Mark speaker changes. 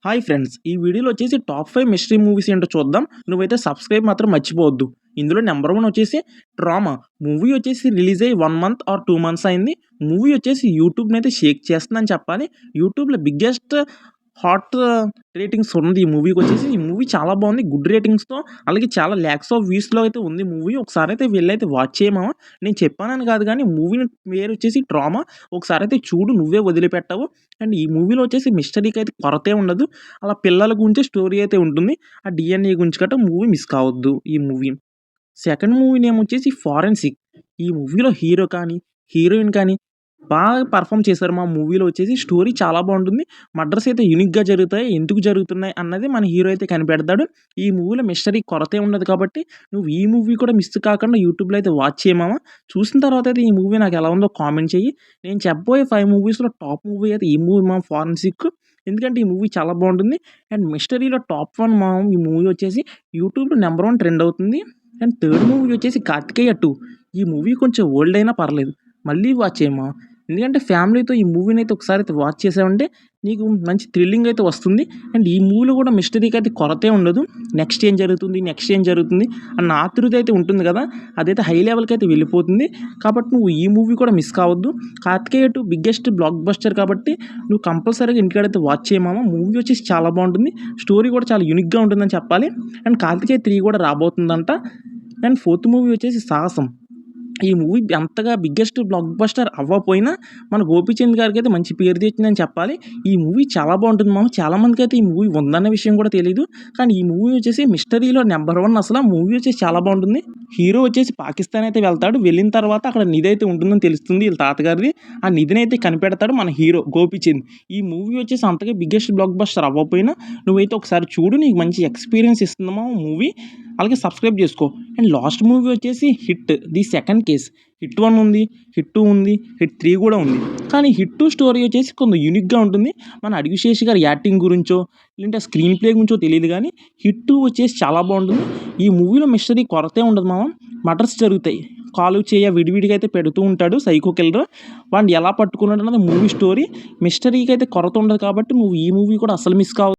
Speaker 1: Hi friends! ఈ వీడియోలో వచ్చేసి టాప్ 5 మిస్టరీ మూవీస్ ఏంటో చూద్దాం. నువ్వైతే సబ్స్క్రైబ్ మాత్రం మర్చిపోవద్దు. ఇందులో నెంబర్ 1 వచ్చేసి 'ట్రామా' మూవీ వచ్చేసి రిలీజ్ అయ్యి 1 మంత్ ఆర్ 2 మంత్స్ అయింది. మూవీ వచ్చేసి యూట్యూబ్‌నైతే షేక్ చేస్తుందని చెప్పాలి. యూట్యూబ్‌లో బిగ్గెస్ట్ హాట్ రేటింగ్స్ ఉన్నది ఈ మూవీకొచ్చేసి. ఈ మూవీ చాలా బాగుంది. గుడ్ రేటింగ్స్‌తో అలాగే చాలా లాక్స్ ఆఫ్ వ్యూస్‌లో అయితే ఉంది మూవీ. ఒకసారైతే వెళ్ళైతే వాచ్ చేయి మామ. నేను చెప్పానని కాదు గానీ మూవీ పేరు వచ్చేసి 'ట్రామా'. ఒకసారైతే చూడు నువ్వే వదిలిపెట్టవు. అండ్ ఈ మూవీలో వచ్చేసి మిస్టరీకి అయితే కొరతే ఉండదు. అలా పిల్లల గురించే స్టోరీ అయితే ఉంటుంది. ఆ డీఎన్ఏ గురించి గట్టా మూవీ మిస్ కావద్దు ఈ మూవీ. సెకండ్ మూవీ నేమ్ వచ్చేసి 'ఫారెన్సిక్'. ఈ మూవీలో హీరో కానీ, హీరోయిన్ కానీ బాగా పెర్ఫార్మ్ చేశారు. మా మూవీలో వచ్చేసి స్టోరీ చాలా బాగుంటుంది. మర్డర్స్ అయితే యూనిక్‌గా జరుగుతాయి. ఎందుకు జరుగుతున్నాయి అన్నది మన హీరో అయితే కనిపెడతాడు. ఈ మూవీలో మిస్టరీ కొరతే ఉండదు కాబట్టి నువ్వు ఈ మూవీ కూడా మిస్ కాకుండా యూట్యూబ్‌లో అయితే వాచ్ చేయి మామ. చూసిన తర్వాత అయితే ఈ మూవీ నాకు ఎలా ఉందో కామెంట్ చెయ్యి. నేను చెప్పబోయే 5 మూవీస్‌లో టాప్ మూవీ అయితే ఈ మూవీ మామ 'ఫారెన్సిక్'. ఎందుకంటే ఈ మూవీ చాలా బాగుంటుంది. అండ్ మిస్టరీలో టాప్ 1 మామ ఈ మూవీ వచ్చేసి యూట్యూబ్‌లో నెంబర్ 1 ట్రెండ్ అవుతుంది. అండ్ థర్డ్ మూవీ వచ్చేసి 'కార్తికేయ 2'. ఈ మూవీ కొంచెం ఓల్డ్ అయినా పర్లేదు. మళ్ళీ వాచ్ చేయి మామ. ఎందుకంటే ఫ్యామిలీతో ఈ మూవీని అయితే ఒకసారి అయితే వాచ్ చేసావంటే నీకు మంచి థ్రిల్లింగ్ అయితే వస్తుంది. అండ్ ఈ మూవీలో కూడా మిస్టరీకి అయితే కొరతే ఉండదు. నెక్స్ట్ ఏం జరుగుతుంది, నెక్స్ట్ ఏం జరుగుతుంది అన్న ఆతృత అయితే ఉంటుంది కదా, అదైతే హై లెవెల్‌కి అయితే వెళ్ళిపోతుంది. కాబట్టి నువ్వు ఈ మూవీ కూడా మిస్ కావద్దు. 'కార్తికేయ 2' బిగ్గెస్ట్ బ్లాక్ బస్టర్ కాబట్టి నువ్వు కంపల్సరీగా ఇంటికాడైతే వాచ్ చేయి మామ. మూవీ వచ్చేసి చాలా బాగుంటుంది. స్టోరీ కూడా చాలా యూనిక్‌గా ఉంటుందని చెప్పాలి. అండ్ 'కార్తికేయ 3' కూడా రాబోతుందంట. అండ్ ఫోర్త్ మూవీ వచ్చేసి 'సాహసం'. ఈ మూవీ అంతగా బిగ్గెస్ట్ బ్లాక్ బస్టర్ అవ్వకపోయినా మన గోపీచంద్ గారికి అయితే మంచి పేరు తెచ్చిందని చెప్పాలి. ఈ మూవీ చాలా బాగుంటుంది మామ. చాలామందికి అయితే ఈ మూవీ ఉందన్న విషయం కూడా తెలీదు. కానీ ఈ మూవీ వచ్చేసి మిస్టరీలో నెంబర్ 1 అసలు. ఆ మూవీ వచ్చేసి చాలా బాగుంటుంది. హీరో వచ్చేసి పాకిస్తాన్ అయితే వెళ్తాడు. వెళ్ళిన తర్వాత అక్కడ నిధి అయితే ఉంటుందని తెలుస్తుంది వీళ్ళ తాతగారిది. ఆ నిధిని అయితే కనిపెడతాడు మన హీరో గోపీచంద్. ఈ మూవీ వచ్చేసి అంతగా బిగ్గెస్ట్ బ్లాక్ బస్టర్ అవ్వకపోయినా నువ్వైతే ఒకసారి చూడు, నీకు మంచి ఎక్స్పీరియన్స్ ఇస్తుంది మామ మూవీ. అలాగే సబ్స్క్రైబ్ చేసుకో. అండ్ లాస్ట్ మూవీ వచ్చేసి 'hit the second case'. Hit 1 ఉంది, హిట్ 2 ఉంది, హిట్ 3 కూడా ఉంది. కానీ హిట్ 2 స్టోరీ వచ్చేసి కొంచెం యూనిక్‌గా ఉంటుంది. మన అడివిశేష్ గారి యాక్టింగ్ గురించో లేదంటే స్క్రీన్ ప్లే గురించో తెలీదు కానీ హిట్ 2 వచ్చేసి చాలా బాగుంటుంది. ఈ మూవీలో మిస్టరీ కొరతే ఉండదు మామ. మర్డర్స్ జరుగుతాయి. కాలు చేయ విడివిడిగా అయితే పెడుతూ ఉంటాడు సైకో కిల్లర్. వాడిని ఎలా పట్టుకున్నాడు అన్నది మూవీ స్టోరీ. మిస్టరీకి అయితే కొరత ఉండదు కాబట్టి నువ్వు ఈ మూవీ కూడా అసలు మిస్ కావద్దు.